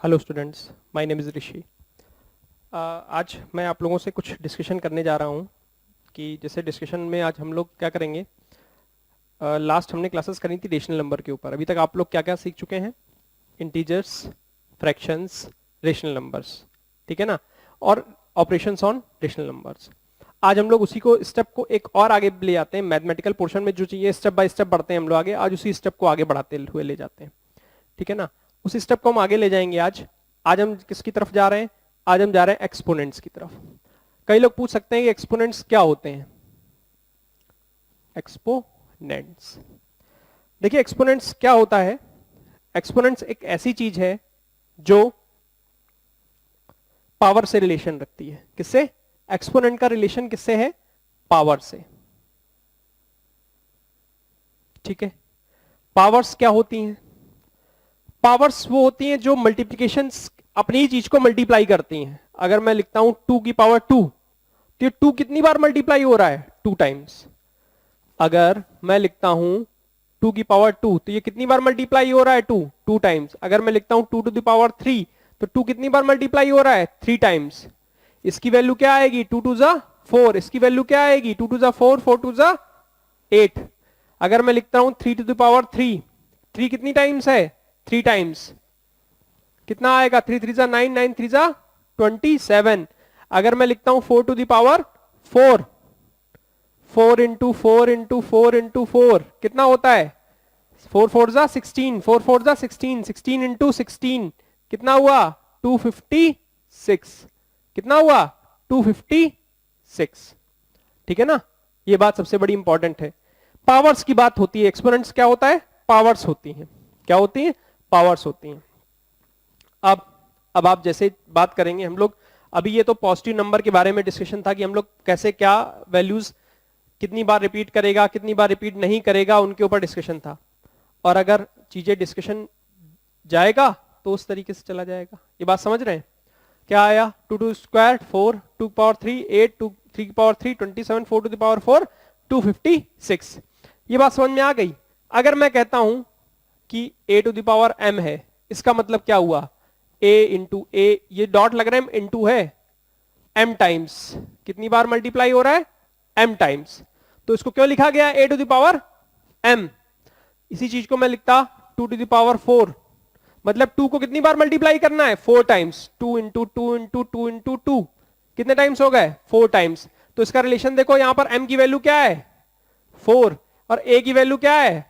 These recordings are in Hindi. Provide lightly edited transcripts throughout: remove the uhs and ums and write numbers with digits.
Hello students, my name is Rishi. आज मैं आप लोगों से कुछ डिस्कशन करने जा रहा हूँ कि जैसे डिस्कशन में आज हम लोग क्या करेंगे। लास्ट हमने क्लासेस करी थी रेशनल नंबर के ऊपर। अभी तक आप लोग क्या क्या सीख चुके हैं? इंटीजर्स, फ्रैक्शंस, रेशनल नंबर्स, ठीक है ना, और ऑपरेशंस ऑन रेशनल नंबर्स। आज हम लोग उसी को स्टेप को एक और आगे ले जाते हैं। मैथमेटिकल पोर्शन में जो चाहिए स्टेप बाय स्टेप बढ़ते हैं हम लोग आगे। आज उसी स्टेप को आगे बढ़ाते हुए ले जाते हैं, ठीक है ना। उसी स्टेप को हम आगे ले जाएंगे। आज आज हम किसकी तरफ जा रहे हैं? आज हम जा रहे हैं एक्सपोनेंट्स की तरफ। कई लोग पूछ सकते हैं कि एक्सपोनेंट्स क्या होते हैं। एक्सपोनेंट्स, देखिए एक्सपोनेंट्स क्या होता है। एक्सपोनेंट्स एक ऐसी चीज है जो पावर से रिलेशन रखती है। किससे? एक्सपोनेंट का रिलेशन किससे है? पावर से, ठीक है। पावर्स क्या होती हैं? पावर्स वो होती हैं जो मल्टीप्लीकेशन, अपनी ही चीज को मल्टीप्लाई करती हैं। अगर मैं लिखता हूं 2 की पावर 2, तो ये 2 कितनी बार मल्टीप्लाई हो रहा है? 2 टाइम्स। अगर मैं लिखता हूं 2 की पावर 2, तो ये कितनी बार मल्टीप्लाई हो रहा है? 2 टाइम्स। अगर मैं लिखता हूं 2 टू द पावर 3, तो 2 कितनी बार मल्टीप्लाई हो रहा है? 3 टाइम्स। इसकी वैल्यू क्या आएगी? 2 टू जा 4। इसकी वैल्यू क्या आएगी? 2 टू जा 4, 4 टू जा 8। अगर मैं लिखता हूं 3 टू द पावर 3, 3 कितनी टाइम्स है? 3 टाइम्स। कितना आएगा? 3 3 जा 9, 9 3 जा 27। अगर मैं लिखता हूं 4 to the power 4, 4 into 4 into 4 into 4 कितना होता है? 4 4 जा 16, 4 4 जा 16, 16 इंटू 16 कितना हुआ? 256। कितना हुआ? 256, ठीक है ना। ये बात सबसे बड़ी इंपॉर्टेंट है। पावर्स की बात होती है। एक्सपोनेंट्स क्या होता है? पावर्स होती हैं। क्या होती है? पावर्स होती हैं। अब आप जैसे बात करेंगे हम लोग, अभी ये तो पॉजिटिव नंबर के बारे में डिस्कशन था कि हम लोग कैसे क्या वैल्यूज कितनी बार रिपीट करेगा, कितनी बार रिपीट नहीं करेगा, उनके ऊपर डिस्कशन था। और अगर चीजें डिस्कशन जाएगा तो उस तरीके से चला जाएगा। ये बात समझ रहे हैं? क्या आया? 2 2 square 4, 2 power 3 8, 2 3 power 3 27, 4 to the power 4 256। ये बात समझ में आ गई? अगर मैं कहता हूं कि a to the power m है, इसका मतलब क्या हुआ? a इंटू ए, ये डॉट लग रहा है इंटू है, m टाइम्स। कितनी बार मल्टीप्लाई हो रहा है? m times. तो इसको क्यों लिखा गया a to the power m? इसी चीज को मैं लिखता 2 टू द पावर 4, मतलब 2 को कितनी बार मल्टीप्लाई करना है? 4 टाइम्स। 2 इंटू 2 इंटू 2 इंटू 2 कितने टाइम्स हो गए? 4 टाइम्स। तो इसका रिलेशन देखो, यहां पर m की वैल्यू क्या है? 4, और a की वैल्यू क्या है?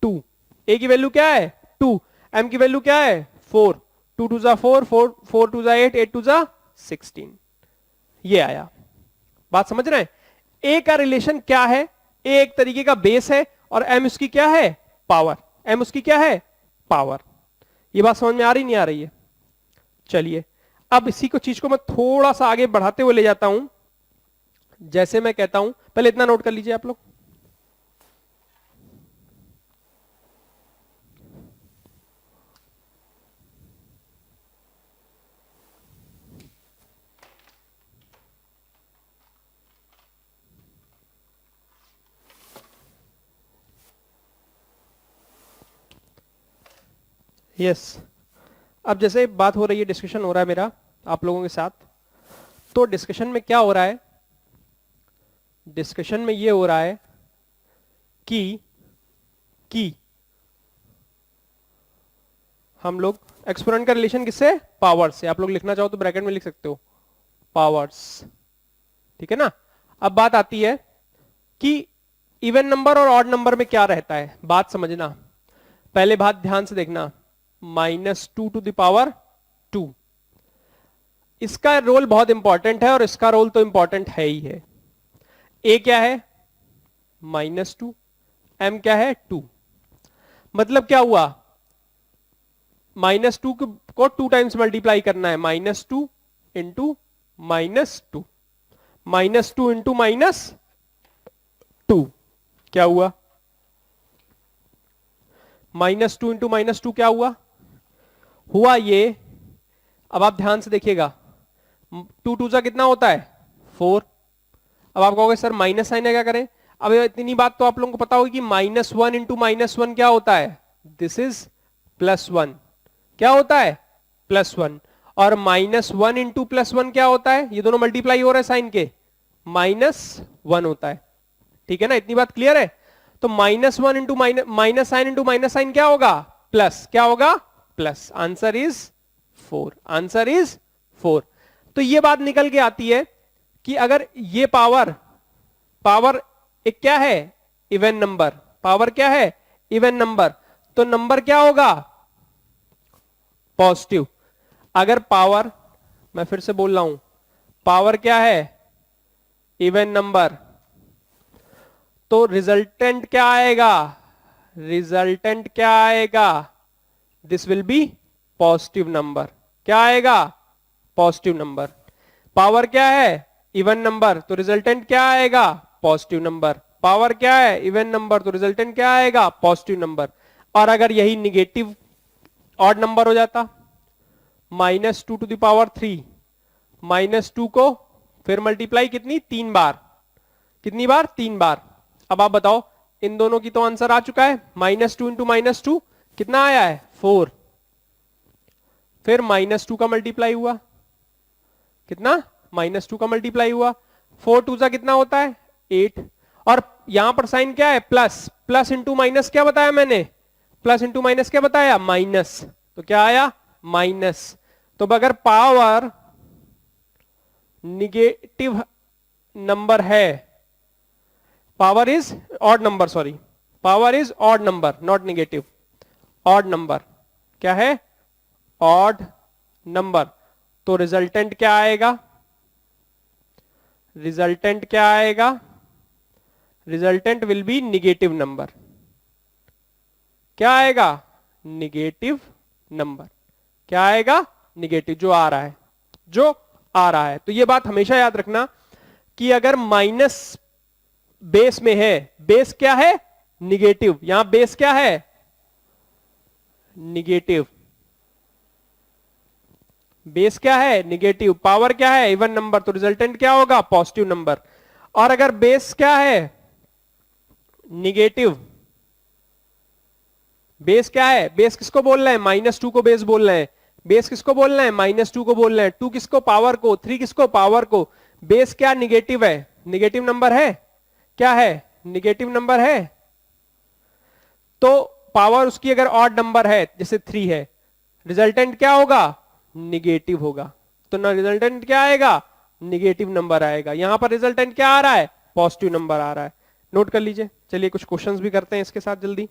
2। a की वैल्यू क्या है? 2। m की वैल्यू क्या है? 4। 2 टू जा 4, 4 4 टू जा 8, 8 टू जा 16। ये आया। बात समझ रहे हैं? a का रिलेशन क्या है? a एक तरीके का बेस है और m उसकी क्या है? पावर। m उसकी क्या है? पावर। ये बात समझ में आ रही नहीं आ रही है? चलिए, अब इसी को चीज को मैं थोड़ा सा आगे बढ़ाते हुए ले जाता हूं। जैसे मैं कहता हूं, पहले इतना नोट कर लीजिए आप लोग। यस, अब जैसे बात हो रही है, डिस्कशन हो रहा है मेरा आप लोगों के साथ, तो डिस्कशन में क्या हो रहा है? डिस्कशन में ये हो रहा है कि हम लोग एक्सपोनेंट का रिलेशन किससे? पावर से। आप लोग लिखना चाहो तो ब्रैकेट में लिख सकते हो, पावर्स, ठीक है ना। अब बात आती है कि इवन नंबर और ऑड नंबर में क्या रहता है। बात समझना, पहले बात ध्यान से देखना। -2 टू द पावर 2, इसका रोल बहुत इंपॉर्टेंट है और इसका रोल तो इंपॉर्टेंट है ही है। ए क्या है? -2, एम क्या है? 2। मतलब क्या हुआ? -2 को 2 टाइम्स मल्टीप्लाई करना है। -2 इंटू -2, -2 इंटू -2 क्या हुआ? -2 इंटू -2 क्या हुआ? हुआ ये, अब आप ध्यान से देखिएगा, 2 2 जा कितना होता है? 4। अब आप कहोगे सर माइनस साइन है, क्या करें? अब इतनी बात तो आप लोगों को पता होगी कि -1 इंटू -1 क्या होता है? This is +1। क्या होता है? +1, और -1 इंटू +1 क्या होता है, ये दोनों मल्टीप्लाई हो रहे हैं साइन के, -1 होता है। ठीक है ना, इतनी बात क्लियर है। तो -1 into minus sign into minus sign क्या होगा, प्लस, क्या होगा, plus. Answer is 4, answer is 4। तो ये बात निकल के आती है कि अगर ये पावर एक क्या है, इवन नंबर, पावर क्या है, इवन नंबर, तो नंबर क्या होगा, पॉजिटिव। अगर पावर, मैं फिर से बोल रहा हूं, पावर क्या है, इवन नंबर, तो रिजल्टेंट क्या आएगा, रिजल्टेंट क्या आएगा, this will be positive number. क्या आएगा, पॉजिटिव नंबर। पावर क्या है, इवन नंबर, तो रिजल्टेंट क्या आएगा, पॉजिटिव नंबर। पावर क्या है, इवन नंबर, तो रिजल्टेंट क्या आएगा, पॉजिटिव नंबर। और अगर यही निगेटिव ऑड नंबर हो जाता, -2 टू द पावर 3, -2 को फिर मल्टीप्लाई कितनी, 3 बार, कितनी बार, 3 बार। अब आप बताओ, इन दोनों की तो आंसर आ चुका है, -2 इंटू -2 कितना आया है, 4, फिर -2 का मल्टीप्लाई हुआ, कितना, -2 का मल्टीप्लाई हुआ, 4 टू सा कितना होता है, 8, और यहां पर साइन क्या है, प्लस, प्लस इंटू माइनस क्या बताया मैंने, प्लस इंटू माइनस क्या बताया, माइनस, तो क्या आया, माइनस। तो अगर पावर निगेटिव नंबर है, power is odd number, sorry, power is odd number, not negative, odd number, क्या है, ऑड नंबर, तो रिजल्टेंट क्या आएगा, रिजल्टेंट क्या आएगा, resultant will be negative number. क्या आएगा, निगेटिव नंबर, क्या आएगा, निगेटिव, जो आ रहा है, जो आ रहा है। तो ये बात हमेशा याद रखना कि अगर माइनस बेस में है, बेस क्या है, निगेटिव, यहां बेस क्या है, निगेटिव, बेस क्या है, निगेटिव, पावर क्या है, इवन नंबर, तो रिजल्टेंट क्या होगा, पॉजिटिव नंबर। और अगर बेस क्या है, निगेटिव, बेस क्या है, बेस किसको बोल रहे हैं, -2 को बेस बोल रहे हैं, बेस किसको बोल रहे हैं, -2 को बोल रहे हैं, 2 किसको, पावर को, 3 किसको, पावर को। बेस क्या, निगेटिव है, निगेटिव नंबर है, क्या है, निगेटिव नंबर है, तो पावर उसकी अगर ऑड नंबर है, जैसे 3 है, रिजल्टेंट क्या होगा, निगेटिव होगा। तो ना रिजल्टेंट क्या आएगा, निगेटिव नंबर आएगा। यहां पर रिजल्टेंट क्या आ रहा है, पॉजिटिव नंबर आ रहा है। नोट कर लीजिए। चलिए कुछ क्वेश्चंस भी करते हैं इसके साथ जल्दी।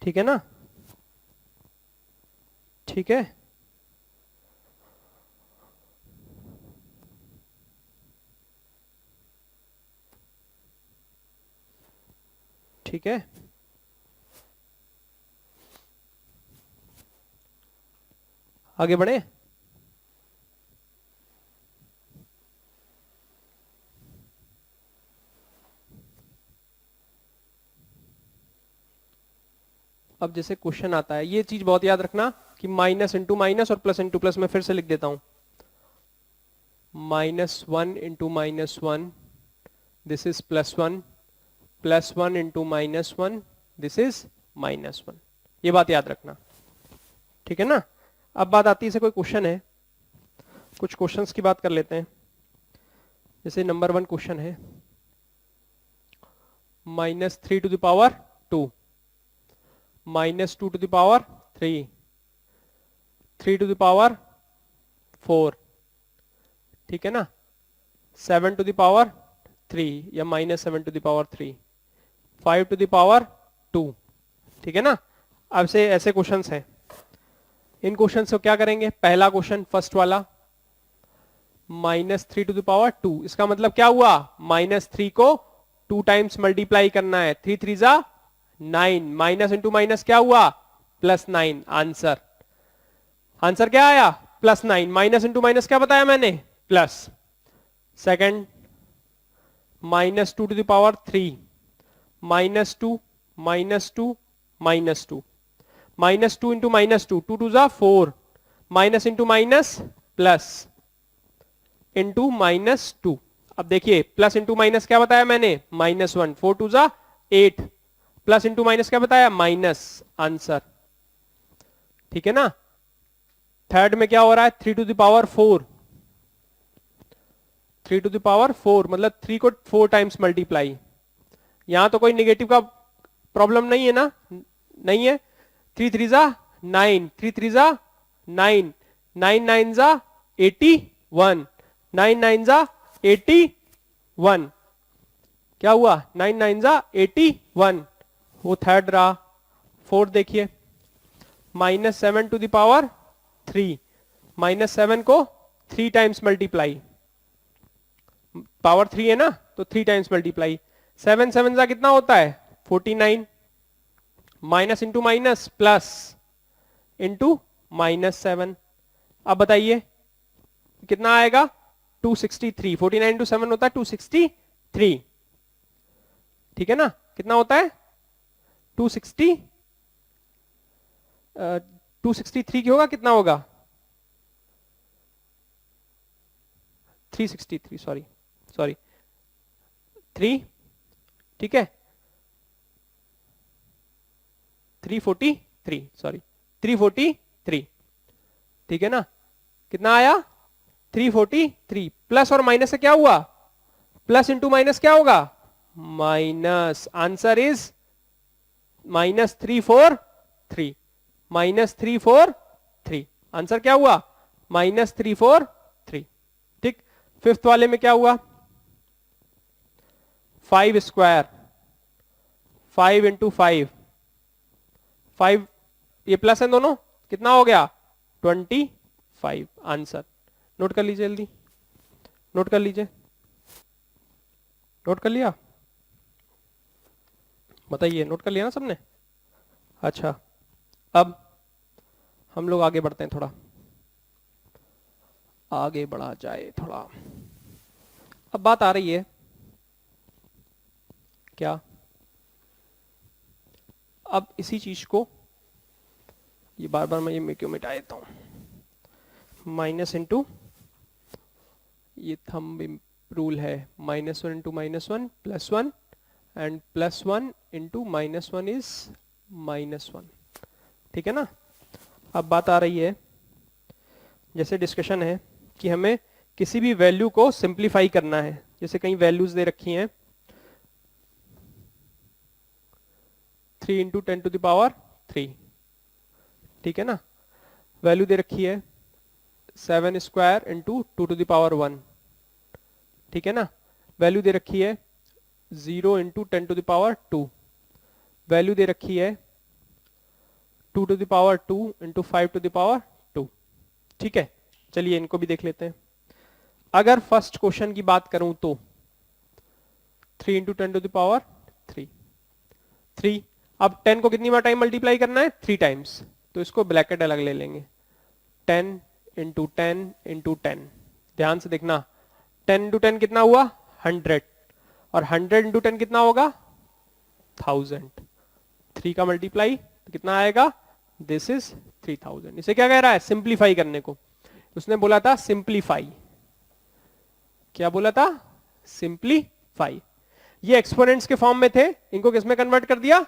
ठीक है ना, ठीक है, ठीक है, आगे बढ़े। अब जैसे क्वेश्चन आता है, ये चीज बहुत याद रखना कि माइनस इंटू माइनस और प्लस इंटू प्लस, मैं फिर से लिख देता हूं, -1 into -1 this is +1, +1 into -1 this is -1। ये बात याद रखना, ठीक है ना। अब बात आती है, से कोई क्वेश्चन है, कुछ क्वेश्चंस की बात कर लेते हैं। जैसे नंबर 1 क्वेश्चन है, -3 to the power 2, -2 to the power 3, 3 to the power 4, ठीक है ना, 7 टू द पावर 3 या -7 to the power 3, 5 to the power 2, ठीक है ना। अब से ऐसे क्वेश्चंस हैं, इन क्वेश्चन को क्या करेंगे। पहला क्वेश्चन, फर्स्ट वाला, -3 टू द पावर 2, इसका मतलब क्या हुआ, -3 को 2 टाइम्स मल्टीप्लाई करना है, 3 3 जा 9, माइनस इंटू माइनस क्या हुआ, +9। आंसर, आंसर क्या आया, +9, माइनस इंटू माइनस क्या बताया मैंने, plus. Second, -2 to the power 3, -2, -2, -2, -2 into -2, 2 2 जा 4, minus into minus plus into -2। अब देखिए प्लस इंटू माइनस क्या बताया मैंने, -1, 4 2 जा 8, प्लस इंटू माइनस क्या बताया, माइनस, आंसर। ठीक है ना। थर्ड में क्या हो रहा है, 3 to the power 4, 3 to the power 4 मतलब 3 को 4 टाइम्स मल्टीप्लाई। यहां तो कोई निगेटिव का प्रॉब्लम नहीं है ना, नहीं है। 3 3 जा 9, 3 3 जा 9, 9 9 जा 81, 9 9 जा 81, क्या हुआ, 9 9 जा 81, वो थर्ड रहा। फोर्थ देखिए, -7 टू द पावर 3, -7 को 3 टाइम्स मल्टीप्लाई, पावर 3 है ना तो 3 टाइम्स मल्टीप्लाई, 7 7 जा कितना होता है 49, minus into minus plus into -7। अब बताइए कितना आएगा, 263, 49 इंटू 7 होता है 263। ठीक है ना, कितना होता है 260, 263 की होगा, कितना होगा 363, सॉरी 3, ठीक है 343, सॉरी 343, ठीक है ना। कितना आया 343, प्लस और माइनस से क्या हुआ, प्लस इंटू माइनस क्या होगा, माइनस, आंसर इज -343, -343, आंसर क्या हुआ -343। ठीक, फिफ्थ वाले में क्या हुआ, 5 स्क्वायर, 5 इंटू 5, 5 ये प्लस है दोनों, कितना हो गया 25, आंसर। नोट कर लीजिए जल्दी, नोट कर लीजिए, नोट कर लिया, बताइए नोट कर लिया ना सबने। अच्छा, अब हम लोग आगे बढ़ते हैं, थोड़ा आगे बढ़ा जाए थोड़ा। अब बात आ रही है क्या, अब इसी चीज को, ये बार बार मैं क्यों मिटा देता हूं, माइनस इंटू, ये थंब रूल है, -1 इंटू -1 +1 एंड +1 इंटू -1 इज -1। ठीक है ना। अब बात आ रही है, जैसे डिस्कशन है कि हमें किसी भी वैल्यू को सिंप्लीफाई करना है, जैसे कहीं वैल्यूज दे रखी हैं 3 इंटू 10 टू द पावर 3, ठीक है ना, वैल्यू दे रखी है 7 square into 2 to the power 1, ठीक है ना, वैल्यू दे रखी है 0 into 10 to the power 2, value दे रखी है 2 to the power 2 into 5 to the power 2। ठीक है, चलिए इनको भी देख लेते हैं। अगर फर्स्ट क्वेश्चन की बात करूं तो 3 इंटू 10 टू द पावर 3, 3, अब 10 को कितनी बार टाइम मल्टीप्लाई करना है 3 टाइम्स, तो इसको ब्रैकेट अलग ले लेंगे, 10 इंटू 10 इंटू 10, ध्यान से देखना 10 इंटू 10 कितना हुआ 100, और 100 इंटू 10 कितना होगा 1000, 3 का मल्टीप्लाई तो कितना आएगा, दिस इज 3000। इसे क्या कह रहा है, सिंप्लीफाई करने को, उसने बोला था सिंप्लीफाई, क्या बोला था, सिंप्लीफाई। ये एक्सपोनेंट्स के फॉर्म में थे, इनको किसमें कन्वर्ट कर दिया,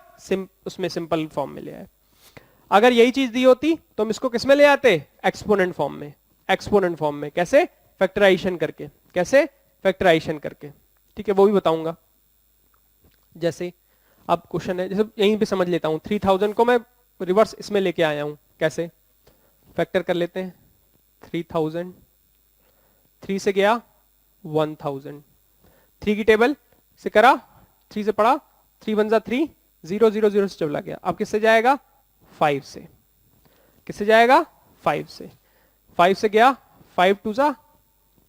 उसमें सिंपल फॉर्म में ले आए। अगर यही चीज दी होती तो हम इसको किसमें ले आते, एक्सपोनेंट फॉर्म में, एक्सपोनेंट फॉर्म में कैसे, फैक्टराइजेशन करके, कैसे फैक्टराइजेशन करके, ठीक है वो भी बताऊंगा। जैसे अब क्वेश्चन है, जैसे यहीं पे समझ लेता हूं, 3000 को मैं रिवर्स इसमें लेके आया हूं, कैसे फैक्टर कर लेते हैं, 3000, 3 से गया 1000, 3 की टेबल से करा, 3 से पढ़ा, 3 1 जा 3, 0 0 0 से चला गया, अब किससे जाएगा 5 से, किससे जाएगा 5 से, 5 से गया, 5 2 जा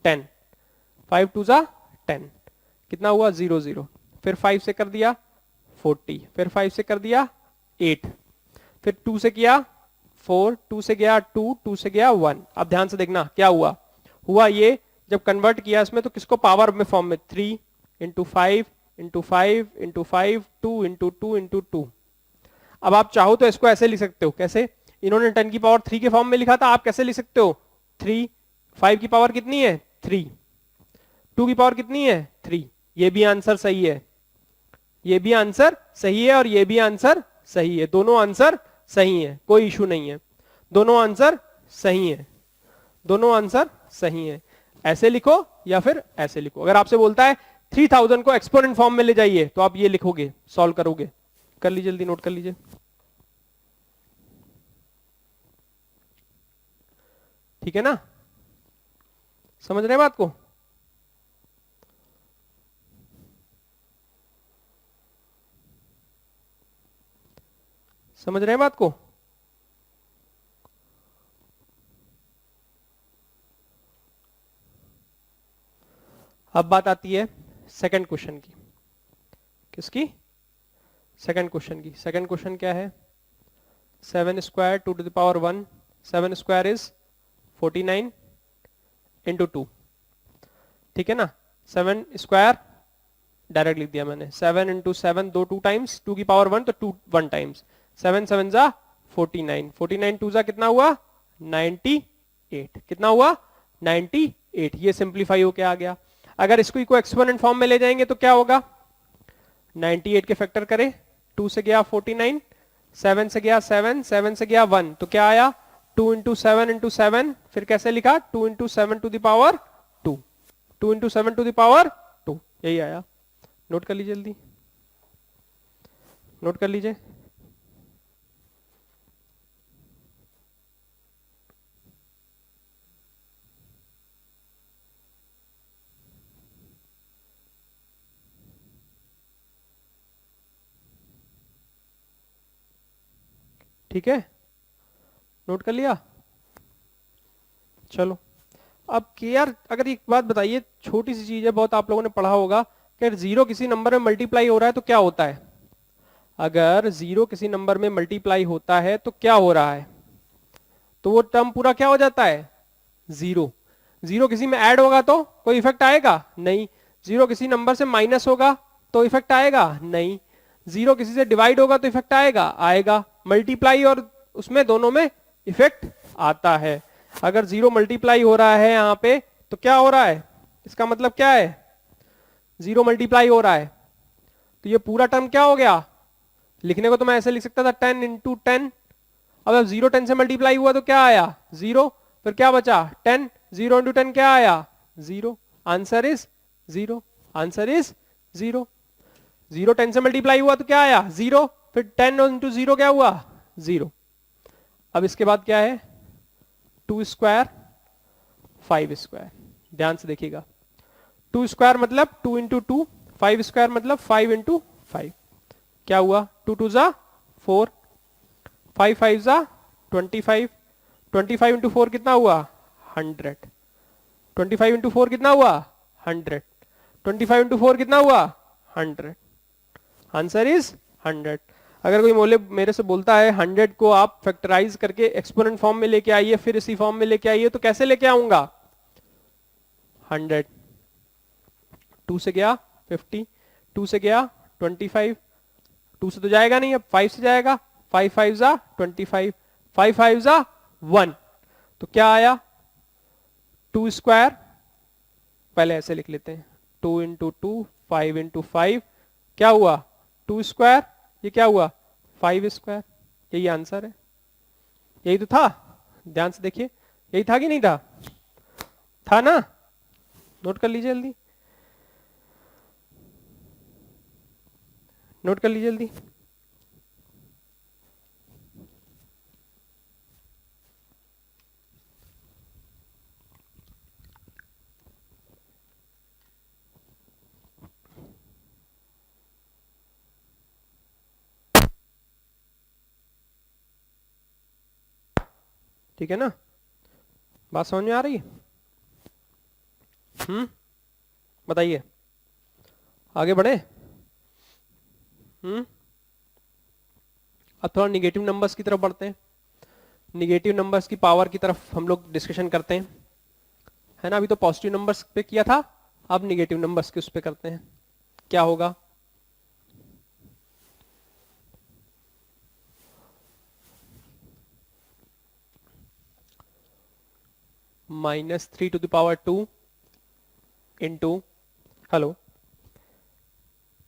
10, 5 2 जा 10, कितना हुआ 0 0, फिर 5 से कर दिया 40, फिर 5 से कर दिया 8, फिर 2 से किया 4, 2 से गया 2, 2 से गया 1। अब ध्यान से देखना क्या हुआ, हुआ ये जब कन्वर्ट किया इसमें तो किसको पावर में फॉर्म में, 3 into 5 into 5 into 5, 2 into 2 into 2। अब आप चाहो तो इसको ऐसे लिख सकते हो, कैसे? इन्होंने 10 की पावर 3 के फॉर्म में लिखा था, आप कैसे लिख सकते हो? 3, 5 की पावर कितनी है? 3, 2 की पावर कितनी है? 3। ये भी आंसर सही है, ये भी आंसर सही है, और ये भी आंसर सही है। दोनों आंसर सही है, कोई इशू नहीं है, दोनों आंसर सही है, दोनों आंसर सही है। ऐसे लिखो या फिर ऐसे लिखो। अगर आपसे बोलता है 3000 को एक्सपोनेंट फॉर्म में ले जाइए, तो आप ये लिखोगे, सॉल्व करोगे। कर लीजिए, जल्दी नोट कर लीजिए। ठीक है ना, समझ रहे हैं बात को? समझ रहे हैं बात को? अब बात आती है सेकंड क्वेश्चन की। किसकी? सेकंड क्वेश्चन की। सेकंड क्वेश्चन क्या है? 7 square 2 to the power 1, 7 square is 49 into 2। ठीक है ना, 7 स्क्वायर डायरेक्ट लिख दिया मैंने, 7 इंटू 7, 2 टाइम्स, 2 की पावर 1 तो 2 1 टाइम्स, 7 7 जा 49, 49 2 जा कितना हुआ? 98। कितना हुआ? 98। ये सिंप्लीफाई होके आ गया। अगर इसको एक्सपोनेंट फॉर्म में ले जाएंगे तो क्या होगा? 98 के फैक्टर करें, 2 से गया 49, 7 से गया 7, 7 से गया 1, तो क्या आया? 2 इंटू 7 इंटू 7, फिर कैसे लिखा? 2 into 7 to the power 2, 2 into 7 to the power 2, यही आया। नोट कर लीजिए, जल्दी नोट कर लीजिए। ठीक है, नोट कर लिया? चलो, अब कि यार अगर एक बात बताइए, छोटी सी चीज है, बहुत आप लोगों ने पढ़ा होगा कि जीरो किसी नंबर में मल्टीप्लाई हो रहा है तो क्या होता है? अगर जीरो किसी नंबर में मल्टीप्लाई होता है तो क्या हो रहा है? तो वो टर्म पूरा क्या हो जाता है? जीरो। जीरो किसी में ऐड होगा तो कोई इफेक्ट आएगा? नहीं। जीरो किसी नंबर से माइनस होगा तो इफेक्ट आएगा? नहीं। जीरो किसी से डिवाइड होगा तो इफेक्ट आएगा? आएगा। मल्टीप्लाई और उसमें दोनों में इफेक्ट आता है। अगर जीरो मल्टीप्लाई हो रहा है यहां पे तो क्या हो रहा है? इसका मतलब क्या है? जीरो मल्टीप्लाई हो रहा है, तो ये पूरा टर्म क्या हो गया? लिखने को तो मैं ऐसे लिख सकता था 10 इंटू 10। अब जीरो 10 से मल्टीप्लाई हुआ तो क्या आया? जीरो। फिर क्या बचा? 10। जीरो इंटू 10 क्या आया? Zero. Answer is zero. Answer is zero. Zero 10 से मल्टीप्लाई हुआ तो क्या आया? जीरो। फिर 10 इंटू जीरो क्या हुआ? जीरो। अब इसके बाद क्या है? 2 स्क्वायर 5 स्क्वायर। ध्यान से देखिएगा, 2 स्क्वायर मतलब 2 इंटू 2, 5 स्क्वायर मतलब 5 इंटू 5। क्या हुआ? 2 2 जा 4, 5 5 जा 25, 25 इंटू 4 कितना हुआ? 100। 25 इंटू 4 कितना हुआ? 100। 25 इंटू 4 कितना हुआ? 100। Answer is 100। अगर कोई मेरे से बोलता है 100 को आप फैक्टराइज करके एक्सपोनेंट फॉर्म में लेके आइए, फिर इसी फॉर्म में लेके आइए, तो कैसे लेके आऊंगा? 100, 2 से गया 50, 2 से गया 25, 2 से तो जाएगा नहीं, अब 5 से जाएगा, 5 5 जा 25, 5 5 जा 1, तो क्या आया? 2 स्क्वायर, पहले ऐसे लिख लेते हैं, 2 इंटू 2, 5 इंटू 5, क्या हुआ? 2 स्क्वायर, ये क्या हुआ? 5 स्क्वायर। यही आंसर है, यही तो था। ध्यान से देखिए, यही था कि नहीं था? था ना? नोट कर लीजिए जल्दी, नोट कर लीजिए जल्दी। ठीक है ना, बात समझ में आ रही है? बताइए, आगे बढ़े? अब थोड़ा निगेटिव नंबर्स की तरफ बढ़ते हैं। निगेटिव नंबर्स की पावर की तरफ हम लोग डिस्कशन करते हैं, है ना? अभी तो पॉजिटिव नंबर्स पे किया था, अब निगेटिव नंबर्स के उस पे करते हैं। क्या होगा? Minus 3 to the power 2 into, hello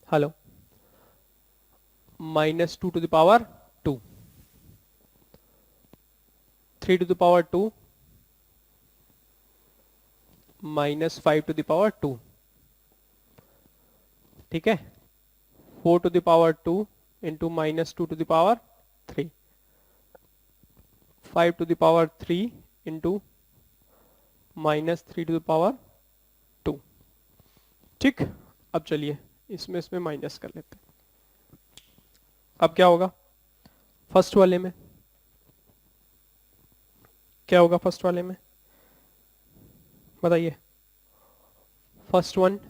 hello, minus 2 to the power 2, 3 to the power 2 minus 5 to the power 2, ठीक है, 4 to the power 2 into minus 2 to the power 3, 5 to the power 3 into minus 3 to the power 2। ठीक, अब चलिए इसमें इसमें माइनस कर लेते हैं। अब क्या होगा फर्स्ट वाले में, क्या होगा फर्स्ट वाले में बताइए। First one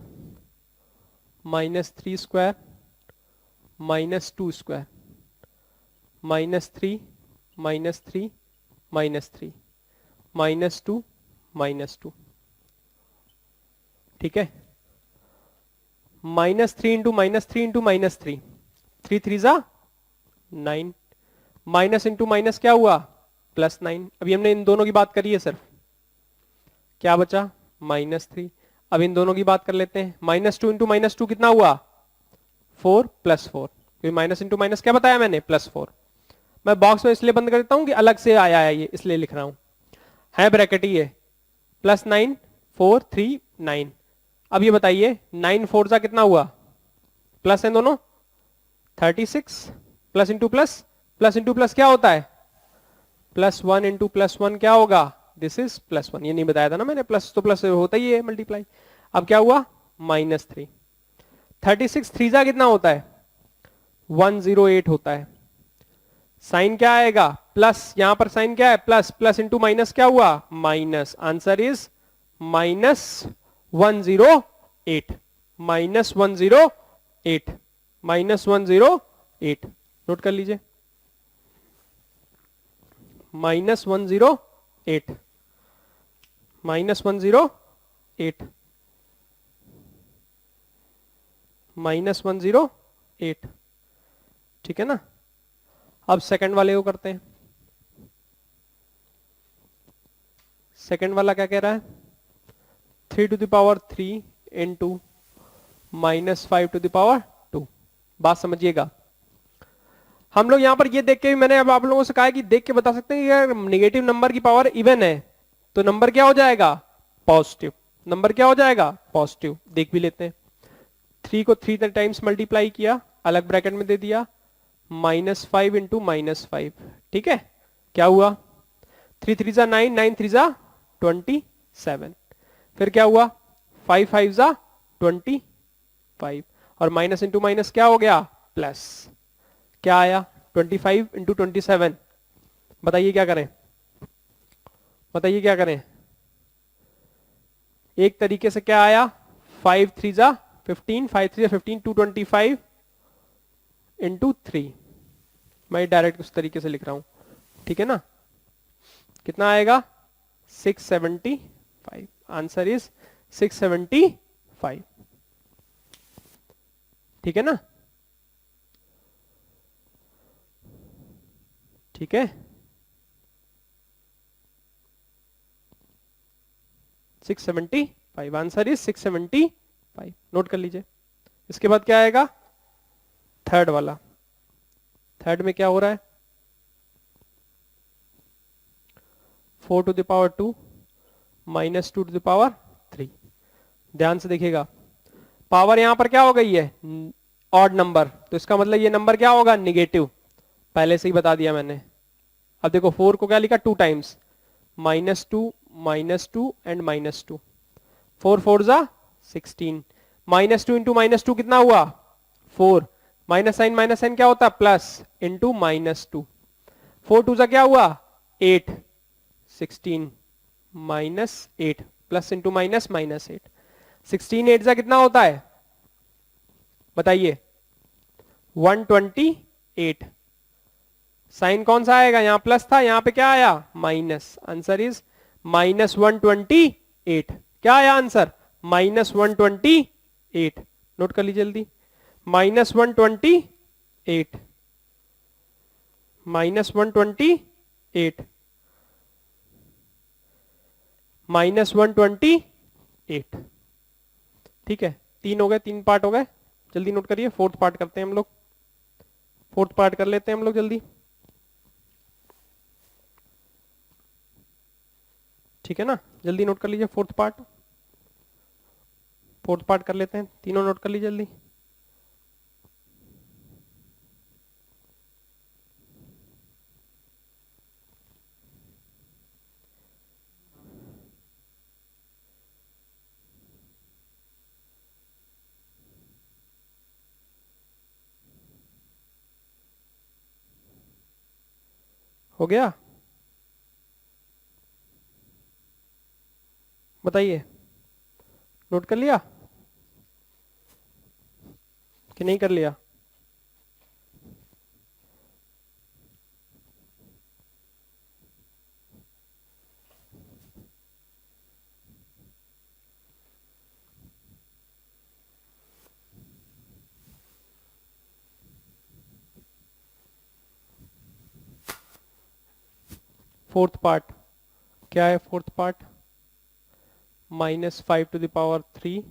minus 3 square minus 2 square, minus 3 minus 3 minus 3 minus 2 minus 2, ठीक है, minus 3 into minus 3 into minus 3, 3 3 जा 9, माइनस इंटू माइनस क्या हुआ प्लस 9। अभी हमने इन दोनों की बात करी है सिर्फ, क्या बचा माइनस 3। अब इन दोनों की बात कर लेते हैं, माइनस 2 इंटू माइनस 2 कितना हुआ 4 प्लस 4, क्योंकि माइनस इंटू माइनस क्या बताया मैंने प्लस 4। मैं बॉक्स में इसलिए बंद कर देता हूं कि अलग से आया है ये, इसलिए लिख रहा हूं, है ब्रैकेट ही है, प्लस 9 4 3 9। अब ये बताइए 9 4 जा कितना हुआ, प्लस है दोनों 36, plus into plus, plus into plus क्या होता है प्लस 1 इंटू प्लस 1 क्या होगा दिस इज प्लस 1। ये नहीं बताया था ना मैंने, प्लस तो प्लस होता ही है मल्टीप्लाई। अब क्या हुआ माइनस 3, 36 3 जा कितना होता है 108 होता है। साइन क्या आएगा प्लस, यहां पर साइन क्या है प्लस, प्लस इंटू माइनस क्या हुआ minus, answer is minus 108, minus 108, minus 108, note कर लीजिए माइनस 108, माइनस 108, माइनस 108, ठीक है ना। अब सेकंड वाले को करते हैं। सेकंड वाला क्या कह रहा है 3 to the power 3 into minus 5 to the power 2। बात समझिएगा, हम लोग यहां पर ये देख के भी, मैंने अब आप लोगों से कहा है कि देख के बता सकते हैं कि अगर नेगेटिव नंबर की पावर इवन है तो नंबर क्या हो जाएगा पॉजिटिव, नंबर क्या हो जाएगा पॉजिटिव। देख भी लेते हैं, 3 को 3 टाइम्स मल्टीप्लाई किया, अलग ब्रैकेट में दे दिया, माइनस 5 इंटू माइनस 5, ठीक है, क्या हुआ 3 3 जा 9, 9 3 जा 27, फिर क्या हुआ 5 5 जा 25, और माइनस इंटू माइनस क्या हो गया प्लस, क्या आया 25 इंटू 27। बताइए क्या करें, बताइए क्या करें। एक तरीके से क्या आया 5 3 जा 15, 5 3 जा 15, 225 इंटू 3। मैं डायरेक्ट उस तरीके से लिख रहा हूं, ठीक है ना। कितना आएगा 675, आंसर इज 675, ठीक है ना, ठीक है 675, आंसर इज 675, नोट कर लीजिए। इसके बाद क्या आएगा थर्ड वाला, थर्ड में क्या हो रहा है 4 to the power 2 minus 2 to the power 3। ध्यान से देखिएगा, पावर यहां पर क्या हो गई है ऑड नंबर, तो इसका मतलब ये नंबर क्या होगा निगेटिव, पहले से ही बता दिया मैंने। अब देखो 4 को क्या लिखा 2 टाइम्स, -2 एंड -2, 4 4 जा 16, -2 इंटू -2 कितना हुआ 4, माइनस साइन क्या होता है प्लस, इंटू -2, 4 2 जा क्या हुआ 8, 16 -8 प्लस इंटू माइनस -8, 16 8 जा कितना होता है बताइए 128। साइन कौन सा आएगा, यहां प्लस था यहां पे क्या आया माइनस, आंसर इज -128। क्या आया आंसर -128, नोट कर लीजिए जल्दी, -128, -128, -128। ठीक है, 3 हो गए, 3 पार्ट हो गए। जल्दी नोट करिए, फोर्थ पार्ट करते हैं हम लोग, फोर्थ पार्ट कर लेते हैं हम लोग जल्दी। ठीक है ना, जल्दी नोट कर लीजिए फोर्थ पार्ट, फोर्थ पार्ट कर लेते हैं, तीनों नोट कर लीजिए जल्दी। हो गया, बताइए, नोट कर लिया कि नहीं कर लिया? फोर्थ पार्ट क्या है? Fourth part -5⁻³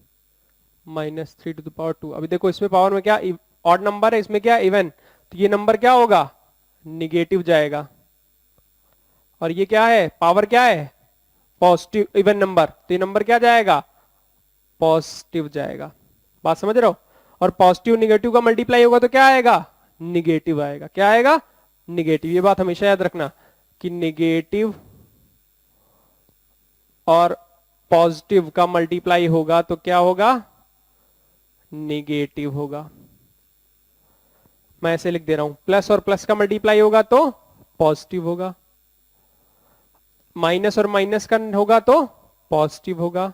-3⁻²। अभी देखो इसमें पावर में क्या ऑड नंबर है, इसमें क्या इवन, तो ये नंबर क्या होगा? निगेटिव जाएगा। और ये क्या है? पावर क्या है? पॉजिटिव इवन नंबर, तो ये नंबर क्या जाएगा? पॉजिटिव जाएगा। बात समझ रहे हो? और पॉजिटिव निगेटिव का मल्टीप्लाई होगा तो क्या आएगा? निगेटिव आएगा। क्या आएगा? निगेटिव। ये बात हमेशा याद रखना कि निगेटिव और पॉजिटिव का मल्टीप्लाई होगा तो क्या होगा? निगेटिव होगा। मैं ऐसे लिख दे रहा हूं, प्लस और प्लस का मल्टीप्लाई होगा तो पॉजिटिव होगा, माइनस और माइनस का होगा तो पॉजिटिव होगा,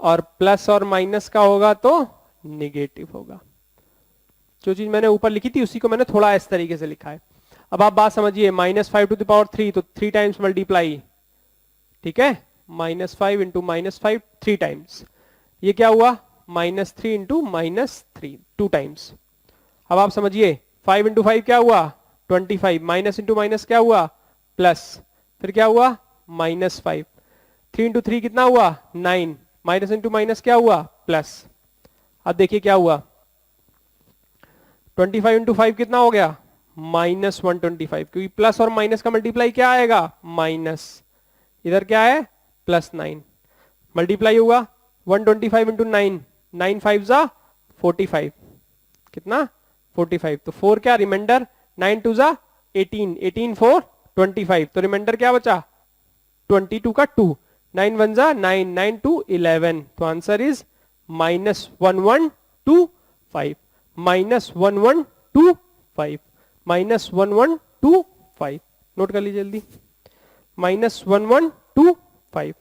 और प्लस और माइनस का होगा तो निगेटिव होगा। जो चीज मैंने ऊपर लिखी थी उसी को मैंने थोड़ा इस तरीके से लिखा है। अब आप बात समझिए, -5⁻³ तो 3 टाइम्स मल्टीप्लाई, ठीक है, -5 × -5 3 टाइम्स। ये क्या हुआ? -3 × -3 2 टाइम्स। अब आप समझिए 5 × 5 क्या हुआ? 25, माइनस इंटू माइनस क्या हुआ? प्लस, फिर क्या हुआ? -5। 3 × 3 कितना हुआ? 9, माइनस इंटू माइनस क्या हुआ? प्लस। अब देखिए क्या हुआ, 25 × 5 कितना हो गया? -125, क्योंकि प्लस और माइनस का मल्टीप्लाई क्या आएगा? माइनस। इधर क्या है? +9 मल्टीप्लाई होगा 125 × 9, 9 5 जा 45, कितना? 45। तो 4 क्या रिमाइंडर? 9 2 जा 18, 18 4 25, तो रिमाइंडर क्या बचा? 22 का 2, 9 1 जा 9, 9 2 11, तो आंसर इज -1125, -1125, -1125। नोट कर लीजिए जल्दी, -1125,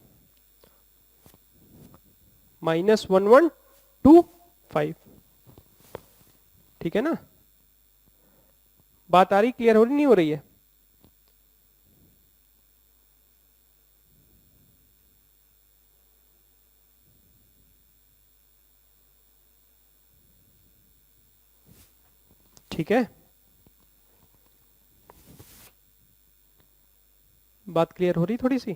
-1125। ठीक है ना? बात आ रही, क्लियर हो रही नहीं हो रही है? ठीक है, बात क्लियर हो रही थोड़ी सी?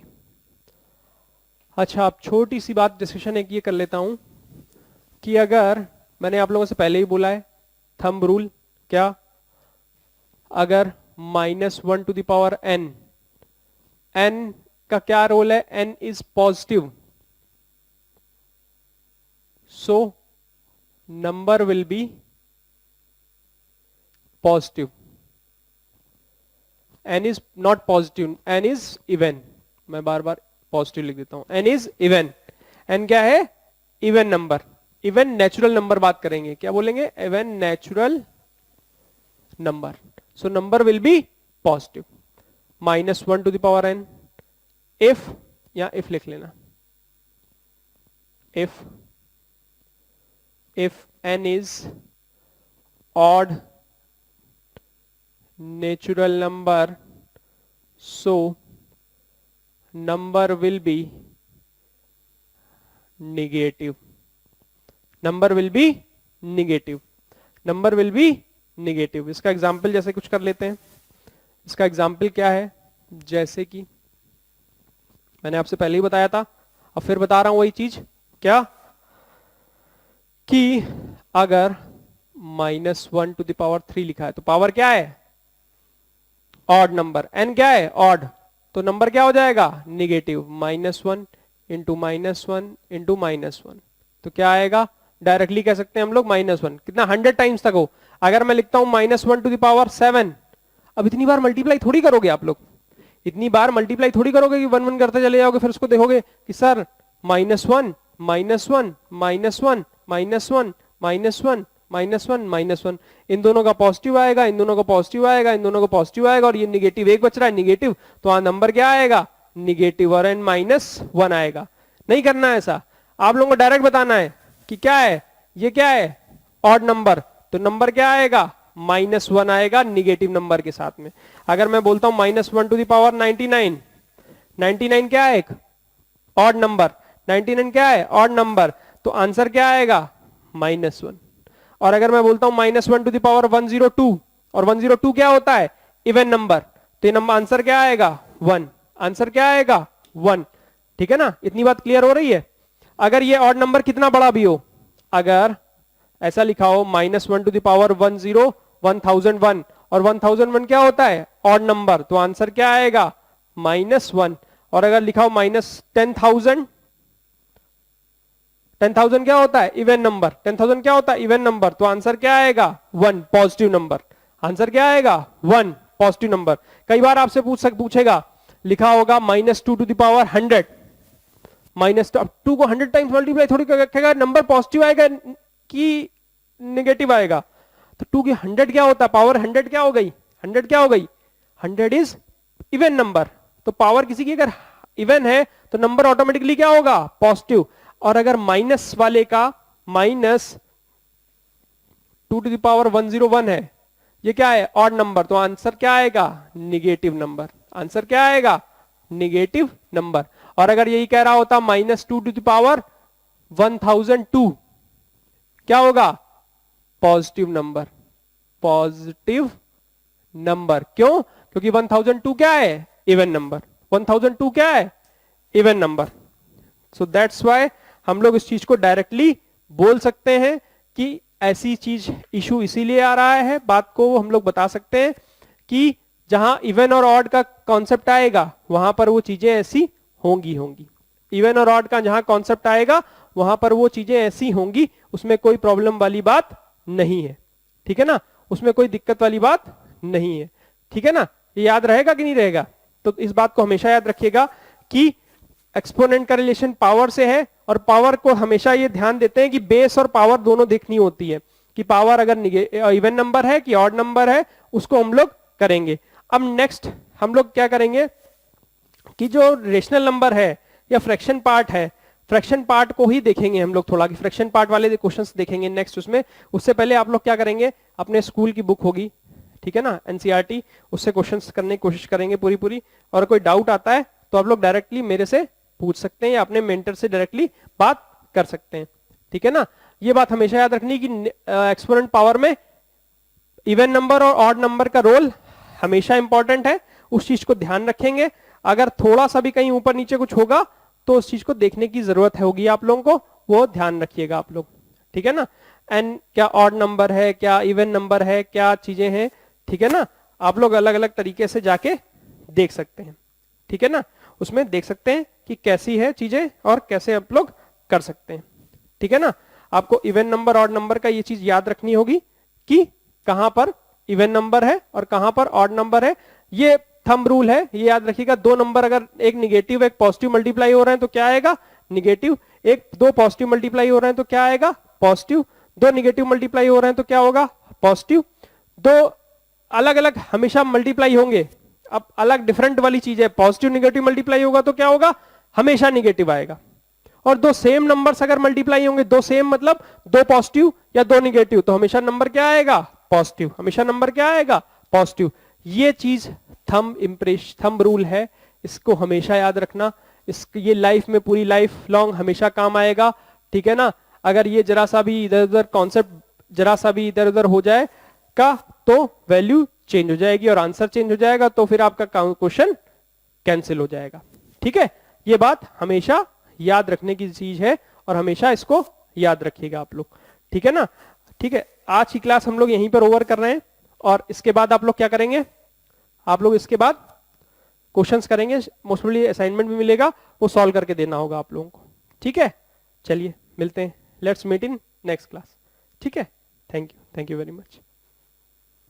अच्छा, अब छोटी सी बात डिस्कशन एक ये कर लेता हूं कि अगर मैंने आप लोगों से पहले ही बोला है थंब रूल, क्या? अगर -1⁻n, n का क्या रोल है? n is positive, so number will be positive. n is not positive, n is even. मैं बार बार पॉजिटिव लिख देता हूं, n इज इवन। n क्या है? Even number, even natural number बात करेंगे, क्या बोलेंगे? Even natural number, so number will be positive. -1⁻n if, या इफ लिख लेना, if n is odd natural number, so number will be negative, number will be negative, number will be negative। इसका एग्जाम्पल जैसे कुछ कर लेते हैं। इसका एग्जाम्पल क्या है? जैसे कि मैंने आपसे पहले ही बताया था, अब फिर बता रहा हूं वही चीज, क्या कि अगर -1⁻³ लिखा है तो पावर क्या है, ऑड नंबर, n क्या है ऑड, तो नंबर क्या हो जाएगा निगेटिव, -1 इंटू -1 इंटू -1, तो क्या आएगा, डायरेक्टली कह सकते हैं हम लोग -1, कितना 100 टाइम्स तक हो। अगर मैं लिखता हूं -1⁻7, अब इतनी बार मल्टीप्लाई थोड़ी करोगे आप लोग, इतनी बार मल्टीप्लाई थोड़ी करोगे कि 1 1 करते चले जाओगे, फिर उसको देखोगे कि सर -1 -1 -1 -1 -1 -1, इन दोनों का पॉजिटिव आएगा, इन दोनों का पॉजिटिव आएगा, इन दोनों का पॉजिटिव आएगा, और ये निगेटिव एक बच रहा है निगेटिव, तो नंबर क्या आएगा निगेटिव, और n -1 आएगा। नहीं करना है ऐसा, आप लोगों को डायरेक्ट बताना है कि क्या है, ये क्या है ऑड नंबर, तो नंबर क्या आएगा -1 आएगा निगेटिव नंबर के साथ में। अगर मैं बोलता हूं -1⁻99, 99 क्या है एक ऑड नंबर, 99 क्या है ऑड नंबर, तो आंसर क्या आएगा -1। और अगर मैं बोलता हूं -1⁻102, और 102 क्या होता है इवन नंबर, तो ये नंबर आंसर क्या आएगा 1, आंसर क्या आएगा 1। ठीक है ना, इतनी बात क्लियर हो रही है। अगर ये ऑड नंबर कितना बड़ा भी हो, अगर ऐसा लिखा हो -1⁻10 1001, और 1001 क्या होता है ऑड नंबर, तो आंसर क्या आएगा -1। और अगर लिखा हो -10,000, 10,000 क्या होता है इवन नंबर, 10,000 क्या होता है इवन नंबर, तो आंसर क्या आएगा 1 पॉजिटिव नंबर, आंसर क्या आएगा 1 पॉजिटिव नंबर। कई बार आपसे पूछेगा, लिखा होगा -2⁻100, -2 को 100 टाइम्स मल्टीप्लाई थोड़ी रखेगा, नंबर पॉजिटिव आएगा कि नेगेटिव आएगा, तो 2 की 100 क्या होता है, पावर 100 क्या हो गई, 100 क्या हो गई, 100 इज इवन नंबर, तो पावर किसी की अगर इवन है तो नंबर ऑटोमेटिकली क्या होगा पॉजिटिव। और अगर माइनस वाले का -2⁻101 है, ये क्या है ऑड नंबर, तो आंसर क्या आएगा निगेटिव नंबर, आंसर क्या आएगा निगेटिव नंबर। और अगर यही कह रहा होता -2⁻1002, क्या होगा पॉजिटिव नंबर, पॉजिटिव नंबर, क्यों, क्योंकि 1002 क्या है इवन नंबर, 1002 क्या है even number. So that's why हम लोग इस चीज को डायरेक्टली बोल सकते हैं कि ऐसी चीज इशू इसीलिए आ रहा है, बात को हम लोग बता सकते हैं कि जहां इवन और ऑड का कॉन्सेप्ट आएगा वहां पर वो चीजें ऐसी होंगी, इवन और ऑड का जहां कॉन्सेप्ट आएगा वहां पर वो चीजें ऐसी होंगी, उसमें कोई प्रॉब्लम वाली बात नहीं है। ठीक है ना, उसमें कोई दिक्कत वाली बात नहीं है। ठीक है ना, ये याद रहेगा कि नहीं रहेगा, तो इस बात को हमेशा याद रखिएगा कि एक्सपोनेंट का रिलेशन पावर से है, और पावर को हमेशा ये ध्यान देते हैं कि बेस और पावर दोनों देखनी होती है, कि पावर अगर इवन नंबर है कि ऑड नंबर है, उसको हम लोग करेंगे। अब नेक्स्ट हम लोग क्या करेंगे कि जो रेशनल नंबर है या फ्रैक्शन पार्ट है, फ्रैक्शन पार्ट को ही देखेंगे हम लोग थोड़ा, कि फ्रैक्शन पार्ट वाले क्वेश्चंस देखेंगे नेक्स्ट उसमें। उससे पहले आप लोग क्या करेंगे, अपने स्कूल की बुक होगी, ठीक है ना, एनसीईआरटी, उससे क्वेश्चंस करने की कोशिश करेंगे पूरी, और कोई डाउट आता है तो आप लोग डायरेक्टली मेरे से पूछ सकते हैं या अपने मेंटर से डायरेक्टली बात कर सकते हैं। ठीक है ना, ये बात हमेशा याद रखनी कि एक्सपोनेंट पावर में इवन नंबर और ऑड नंबर का रोल हमेशा इंपॉर्टेंट है, उस चीज को ध्यान रखेंगे। अगर थोड़ा सा भी कहीं ऊपर नीचे कुछ होगा तो उस चीज को देखने की जरूरत होगी आप लोगों को, वो ध्यान रखिएगा आप लोग। ठीक है ना, एंड क्या ऑड नंबर है, क्या इवन नंबर है, क्या चीजें हैं, ठीक है ना, आप लोग अलग अलग तरीके से जाके देख सकते हैं। ठीक है ना, उसमें देख सकते हैं कि कैसी है चीजें और कैसे आप लोग कर सकते हैं। ठीक है ना, आपको इवन नंबर ऑड नंबर का ये चीज याद रखनी होगी कि कहां पर इवन नंबर है और कहां पर ऑड नंबर है। ये थंब रूल है, ये याद रखिएगा, दो नंबर अगर एक निगेटिव एक पॉजिटिव मल्टीप्लाई हो रहे हैं तो क्या आएगा निगेटिव, दो पॉजिटिव मल्टीप्लाई हो रहे हैं तो क्या आएगा पॉजिटिव, दो निगेटिव मल्टीप्लाई हो रहे हैं तो क्या होगा पॉजिटिव, दो अलग अलग हमेशा मल्टीप्लाई होंगे, अब अलग डिफरेंट वाली चीज है, पॉजिटिव निगेटिव मल्टीप्लाई होगा तो क्या होगा हमेशा निगेटिव आएगा। और दो सेम नंबर्स अगर मल्टीप्लाई होंगे, दो सेम मतलब दो पॉजिटिव या दो निगेटिव, तो हमेशा नंबर क्या आएगा पॉजिटिव, हमेशा नंबर क्या आएगा पॉजिटिव। ये चीज थंब रूल है, इसको हमेशा याद रखना, ये लाइफ में पूरी लाइफ लॉन्ग हमेशा काम आएगा। ठीक है ना, अगर ये जरा सा भी इधर उधर कॉन्सेप्ट जरा सा भी इधर उधर हो जाए का तो वैल्यू चेंज हो जाएगी और आंसर चेंज हो जाएगा, तो फिर आपका क्वेश्चन कैंसिल हो जाएगा। ठीक है, ये बात हमेशा याद रखने की चीज है और हमेशा इसको याद रखिएगा आप लोग, ठीक है ना। ठीक है, आज की क्लास हम लोग यहीं पर ओवर कर रहे हैं और इसके बाद आप लोग क्या करेंगे, आप लोग इसके बाद क्वेश्चंस करेंगे, मोस्ट प्रोबेबली असाइनमेंट भी मिलेगा, वो सॉल्व करके देना होगा आप लोगों को, ठीक है। चलिए मिलते हैं, let's meet in next class, ठीक है। Thank you very much.